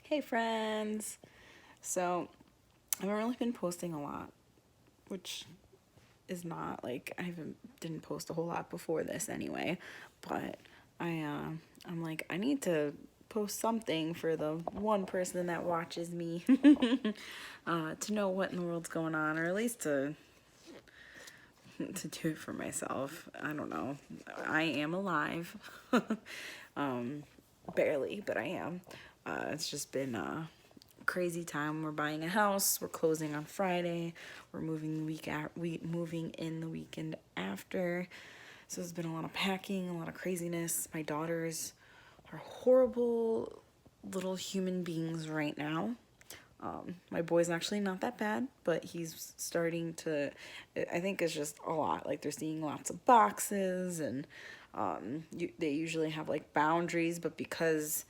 Hey friends! So, I haven't really been posting a lot, which is not like didn't post a whole lot before this anyway, but I'm like I need to post something for the one person that watches me to know what in the world's going on, or at least to do it for myself. I don't know. I am alive. um, Barely, but I am. It's just been crazy time. We're buying a house. We're closing on Friday. We're moving moving in the weekend after. So there's been a lot of packing, a lot of craziness. My daughters are horrible little human beings right now. My boy's actually not that bad, but he's starting to, I think it's just a lot. Like they're seeing lots of boxes and they usually have like boundaries, but because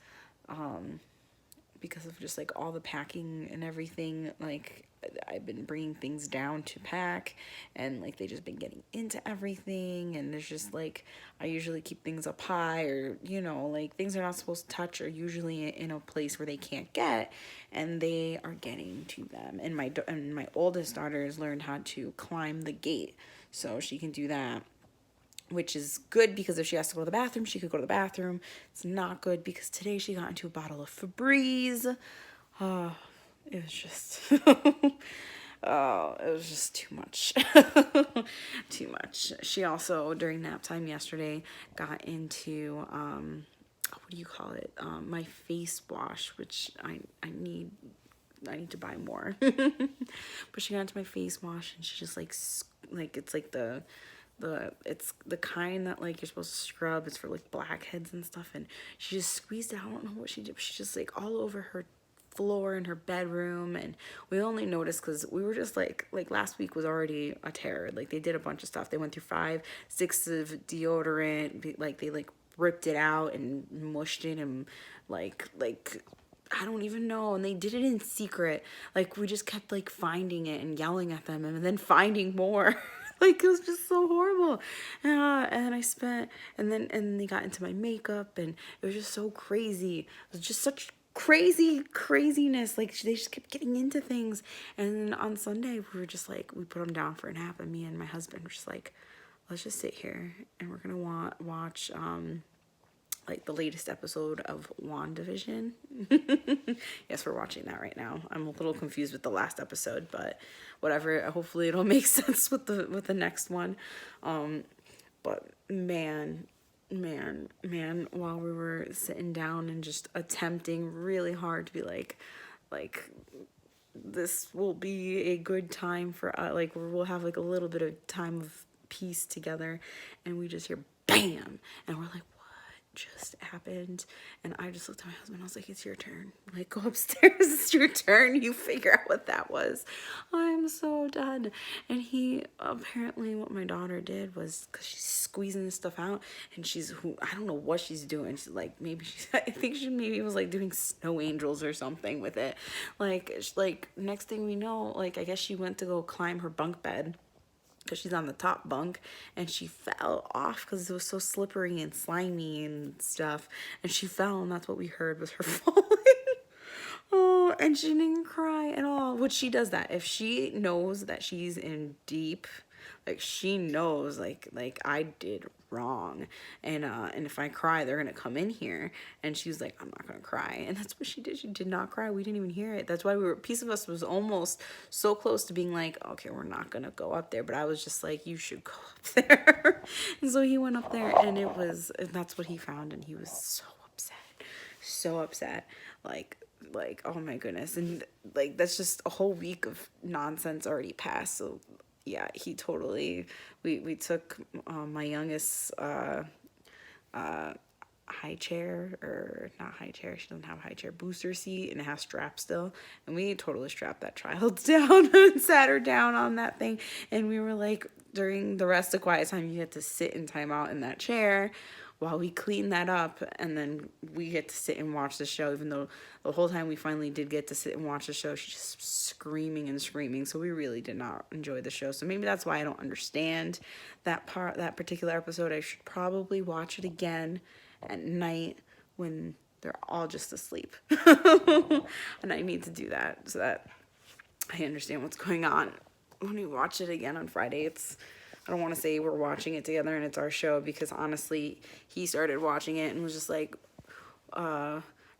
of just like all the packing and everything, like I've been bringing things down to pack, and like they just been getting into everything, and there's just like I usually keep things up high, or like things they're not supposed to touch are usually in a place where they can't get, and they are getting to them. And my oldest daughter has learned how to climb the gate, so she can do that, which is good because if she has to go to the bathroom, she could go to the bathroom. It's not good because today she got into a bottle of Febreze. Oh, it was just, oh, it was just too much. Too much. She also, during nap time yesterday, got into, what do you call it? My face wash, which I need to buy more. But she got into my face wash and she just like it's like it's the kind that like you're supposed to scrub. It's for like blackheads and stuff, and she just squeezed it. I don't know what she did, but she just like all over her floor in her bedroom. And we only noticed because we were just like last week was already a terror. Like they did a bunch of stuff. They went through 5, 6 of deodorant. Like they like ripped it out and mushed it, and like I don't even know. And they did it in secret. Like we just kept like finding it and yelling at them and then finding more. Like it was just so horrible. And I spent, and they got into my makeup, and it was just so crazy. It was just such craziness. Like they just kept getting into things. And then on Sunday we were just like, we put them down for a nap, and me and my husband were just like, let's just sit here and we're gonna watch like the latest episode of WandaVision. Yes, we're watching that right now. I'm a little confused with the last episode, but whatever. Hopefully, it'll make sense with the next one. But man, while we were sitting down and just attempting really hard to be like this will be a good time for like we'll have like a little bit of time of peace together, and we just hear bam, and we're like, just happened? And I just looked at my husband. I was like, it's your turn. Like, go upstairs. It's your turn. You figure out what that was. I'm so done. And he apparently, what my daughter did was, because she's squeezing this stuff out, and I don't know what she's doing. She's like, I think she maybe was like doing snow angels or something with it. Like next thing we know, like I guess she went to go climb her bunk bed because she's on the top bunk, and she fell off because it was so slippery and slimy and stuff, and she fell, and that's what we heard was her falling. Oh, and she didn't cry at all, which she does that if she knows that she's in deep, like she knows like I did wrong, and if I cry they're gonna come in here. And she was like, I'm not gonna cry, and that's what she did. She did not cry. We didn't even hear it. That's why a piece of us was almost so close to being like, okay, we're not gonna go up there, but I was just like, you should go up there. And so he went up there, and that's what he found, and he was so upset, like oh my goodness. And like that's just a whole week of nonsense already passed. So yeah, he totally, we took my youngest high chair, or not high chair, she doesn't have a high chair, booster seat, and it has straps still, and we totally strapped that child down and sat her down on that thing. And we were like, during the rest of quiet time, you get to sit in timeout in that chair while we clean that up, and then we get to sit and watch the show. Even though the whole time we finally did get to sit and watch the show, she's just screaming and screaming, so we really did not enjoy the show. So maybe that's why I don't understand that particular episode. I should probably watch it again at night when they're all just asleep. And I need to do that so that I understand what's going on. When we watch it again on Friday, I don't want to say we're watching it together and it's our show, because honestly, he started watching it and was just like,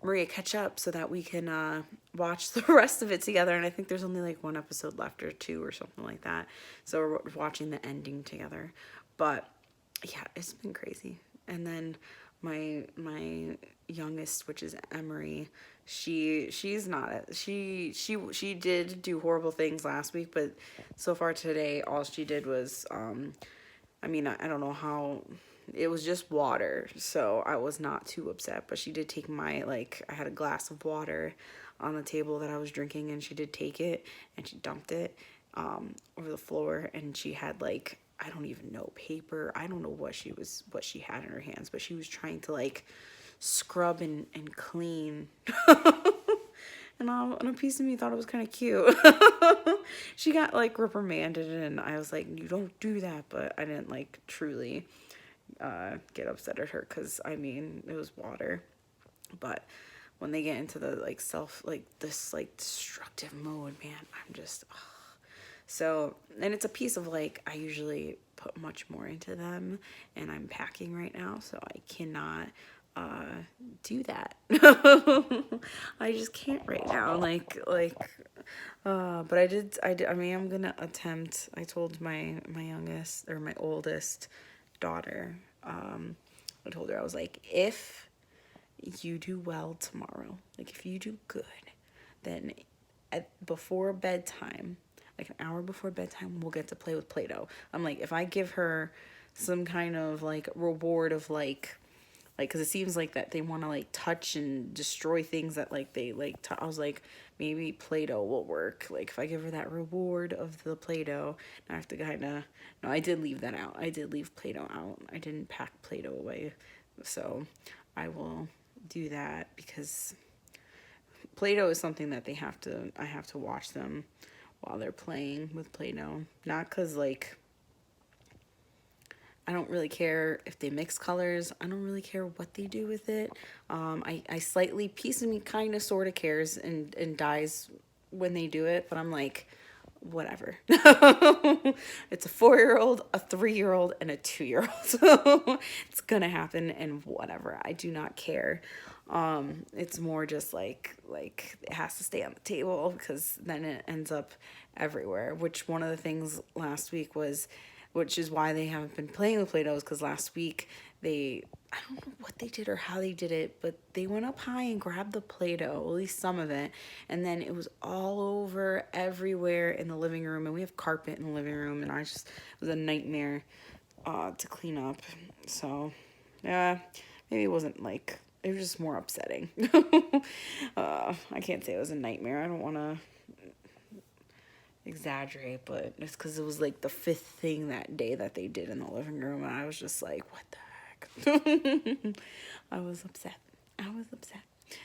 Maria, catch up so that we can watch the rest of it together. And I think there's only like one episode left or two or something like that. So we're watching the ending together. But yeah, it's been crazy. And then my youngest, which is Emery, she did do horrible things last week, but so far today all she did was I mean, I don't know how, it was just water, so I was not too upset, but she did take my, like, I had a glass of water on the table that I was drinking, and she did take it and she dumped it over the floor, and she had, like, I don't even know, paper. I don't know what she had in her hands, but she was trying to like scrub and clean. And a piece of me thought it was kind of cute. She got like reprimanded, and I was like, you don't do that, but I didn't like truly get upset at her, because I mean, it was water. But when they get into the like this like destructive mode, man, I'm just so, and it's a piece of like, I usually put much more into them, and I'm packing right now, so I cannot do that. I just can't right now, but I mean, I'm gonna attempt. I told my youngest, or my oldest daughter, I told her, I was like, if you do well tomorrow, like if you do good, then before bedtime, like an hour before bedtime, we'll get to play with Play-Doh. I'm like, if I give her some kind of like reward of like, because it seems like that they want to like touch and destroy things that like they like, I was like, maybe Play-Doh will work. Like if I give her that reward of the Play-Doh, I have to kind of, no, I did leave that out. I did leave Play-Doh out. I didn't pack Play-Doh away. So I will do that, because Play-Doh is something that I have to watch them while they're playing with Play-Doh. Not because, like, I don't really care if they mix colors. I don't really care what they do with it. I slightly, piece of me kind of sort of cares and dies when they do it, but I'm like, whatever. It's a 4-year-old, a 3-year-old, and a 2-year-old. So it's gonna happen, and whatever. I do not care. It's more just like it has to stay on the table, because then it ends up everywhere. Which one of the things last week was, which is why they haven't been playing with Play-Dohs, because last week I don't know what they did or how they did it, but they went up high and grabbed the Play-Doh, at least some of it, and then it was all over everywhere in the living room, and we have carpet in the living room, and it was a nightmare to clean up. So yeah, maybe it wasn't like, it was just more upsetting. I can't say it was a nightmare. I don't want to exaggerate, but it's because it was like the 5th thing that day that they did in the living room, and I was just like, what the heck? I was upset.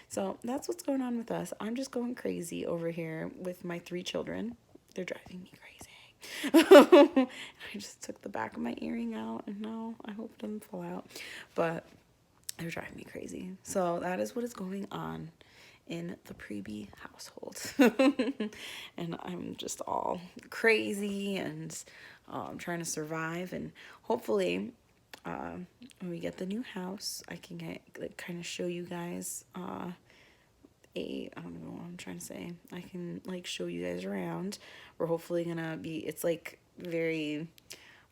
So that's what's going on with us. I'm just going crazy over here with my 3 children. They're driving me crazy. I just took the back of my earring out, and no, I hope it doesn't fall out, but they're driving me crazy. So that is what is going on in the Preby household. And I'm just all crazy and trying to survive, and hopefully when we get the new house, I can kind of show you guys I don't know what I'm trying to say. I can like show you guys around. We're hopefully gonna be, it's like very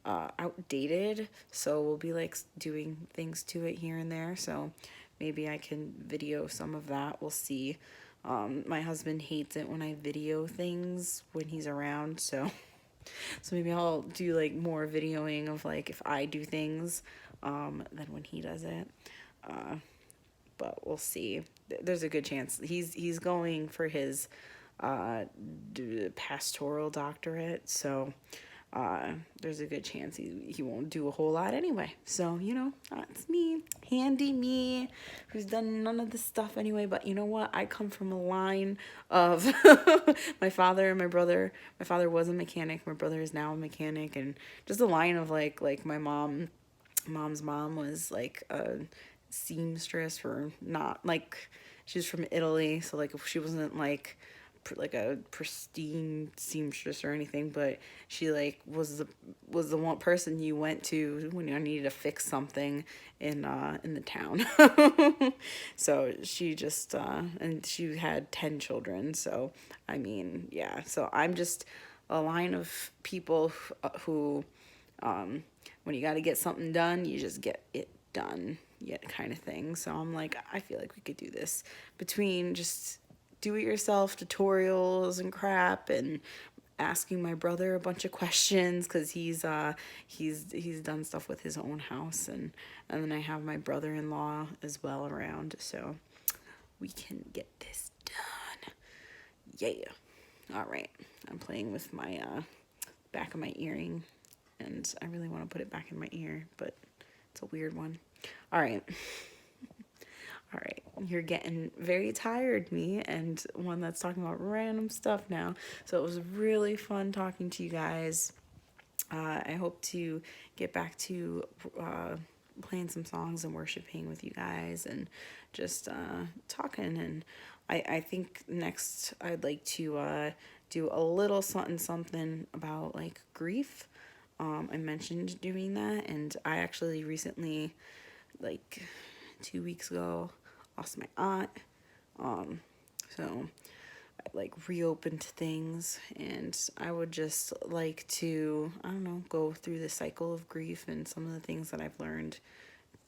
outdated, so we'll be like doing things to it here and there, so maybe I can video some of that. We'll see. My husband hates it when I video things when he's around, so maybe I'll do like more videoing of like if I do things than when he does it. But we'll see. There's a good chance he's going for his pastoral doctorate, so there's a good chance he won't do a whole lot anyway. So, you know, that's me, handy me, who's done none of this stuff anyway. But you know what? I come from a line of my father and my brother. My father was a mechanic. My brother is now a mechanic. And just a line of like my mom's mom was like a seamstress, or not like, she's from Italy, so like if she wasn't like a pristine seamstress or anything, but she like was the one person you went to when you needed to fix something in the town. So she just and she had 10 children, so I mean, yeah, so I'm just a line of people who when you got to get something done, you just get it done, yet kind of thing. So I'm like, I feel like we could do this between just do it yourself tutorials and crap, and asking my brother a bunch of questions, because he's done stuff with his own house, and then I have my brother-in-law as well around, so we can get this done. Yeah. All right. I'm playing with my back of my earring, and I really want to put it back in my ear, but it's a weird one. All right. All right, you're getting very tired, me, and one that's talking about random stuff now. So it was really fun talking to you guys. I hope to get back to playing some songs and worshiping with you guys, and just talking. And I think next I'd like to do a little something something about like grief. I mentioned doing that, and I actually recently, like 2 weeks ago, lost my aunt. So I like reopened things, and I would just like to, I don't know, go through the cycle of grief and some of the things that I've learned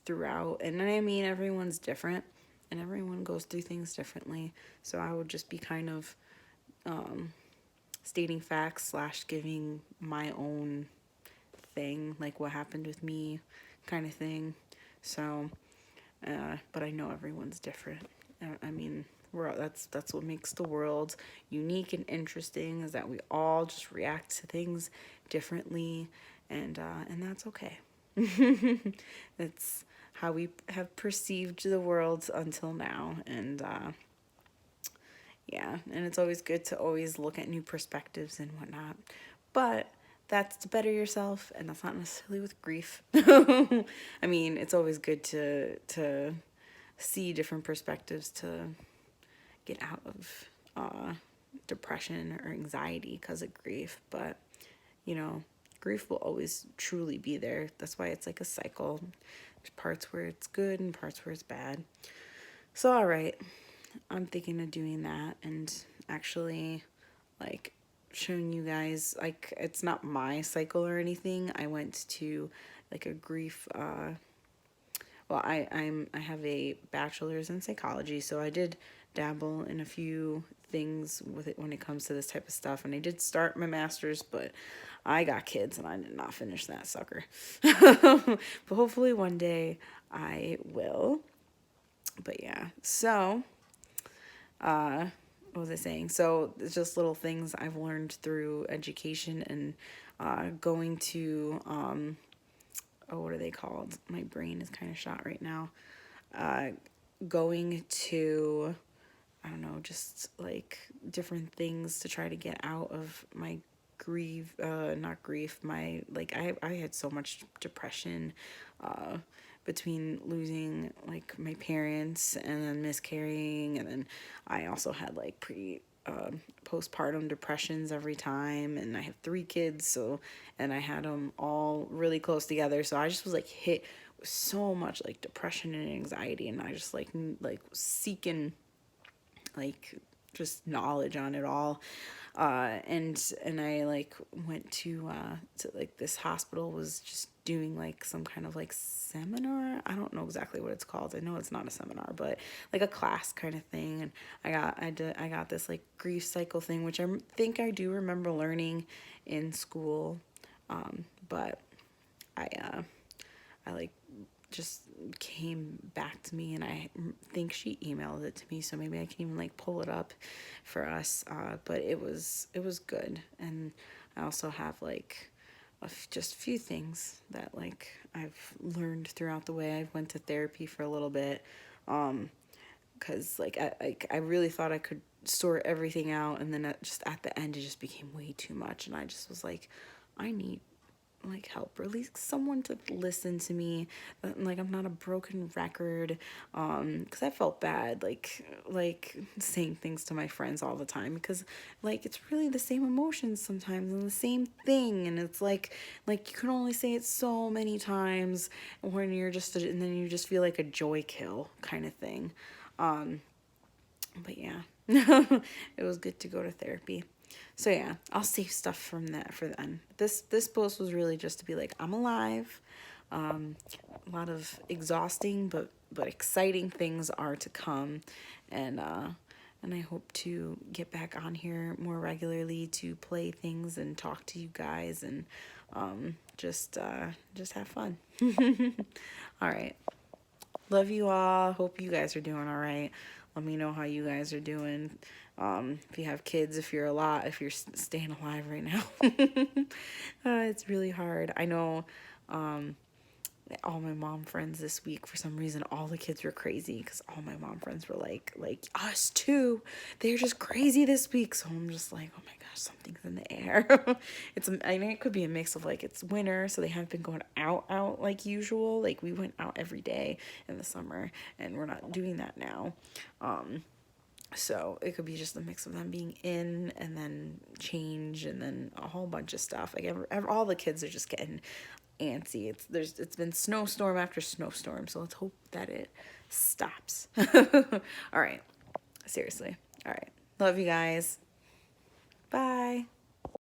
throughout. And I mean, everyone's different and everyone goes through things differently. So I would just be kind of stating facts slash giving my own thing, like what happened with me kind of thing. So but I know everyone's different. I mean, that's what makes the world unique and interesting, is that we all just react to things differently, and that's okay. It's how we have perceived the world until now, and yeah, and it's always good to always look at new perspectives and whatnot. But that's to better yourself, and that's not necessarily with grief. I mean, it's always good to see different perspectives to get out of depression or anxiety because of grief. But you know, grief will always truly be there. That's why it's like a cycle. There's parts where it's good and parts where it's bad. So all right, I'm thinking of doing that, and actually like showing you guys, like, it's not my cycle or anything. I went to like a grief well, I have a bachelor's in psychology, so I did dabble in a few things with it when it comes to this type of stuff, and I did start my master's, but I got kids and I did not finish that sucker. But hopefully one day I will. But yeah, so what was I saying? So it's just little things I've learned through education, and going to oh, what are they called? My brain is kind of shot right now. Going to, I don't know, just like different things to try to get out of my grief, not grief, my, like, I had so much depression between losing like my parents and then miscarrying, and then I also had like postpartum depressions every time, and I have 3 kids, so, and I had them all really close together, so I just was like hit with so much like depression and anxiety, and I just like seeking like just knowledge on it all. And I like went to like this hospital was just doing like some kind of like seminar. I don't know exactly what it's called. I know it's not a seminar, but like a class kind of thing. And I got this like grief cycle thing, which I think I do remember learning in school. But I like just came back to me, and I think she emailed it to me, so maybe I can even like pull it up for us. But it was good, and I also have like just a few things that like I've learned throughout the way. I went to therapy for a little bit, because like I really thought I could sort everything out, and then just at the end it just became way too much, and I just was like, I need like help, or at least someone to listen to me, like I'm not a broken record. Because I felt bad like saying things to my friends all the time, because like it's really the same emotions sometimes and the same thing, and it's like you can only say it so many times when you're just and then you just feel like a joy kill kind of thing. But yeah, it was good to go to therapy. So yeah, I'll save stuff from that for then. This post was really just to be like, I'm alive. A lot of exhausting but exciting things are to come, and I hope to get back on here more regularly to play things and talk to you guys, and just have fun. All right. Love you all. Hope you guys are doing all right. Let me know how you guys are doing. If you have kids, if you're if you're staying alive right now. It's really hard. I know all my mom friends this week, for some reason, all the kids were crazy, because all my mom friends were like us too. They're just crazy this week. So I'm just like, oh my gosh, something's in the air. I know it could be a mix of like it's winter, so they haven't been going out like usual. Like we went out every day in the summer, and we're not doing that now. So it could be just a mix of them being in and then change and then a whole bunch of stuff. Like all the kids are just getting antsy. It's been snowstorm after snowstorm, so let's hope that it stops. All right. Seriously. All right. Love you guys. Bye.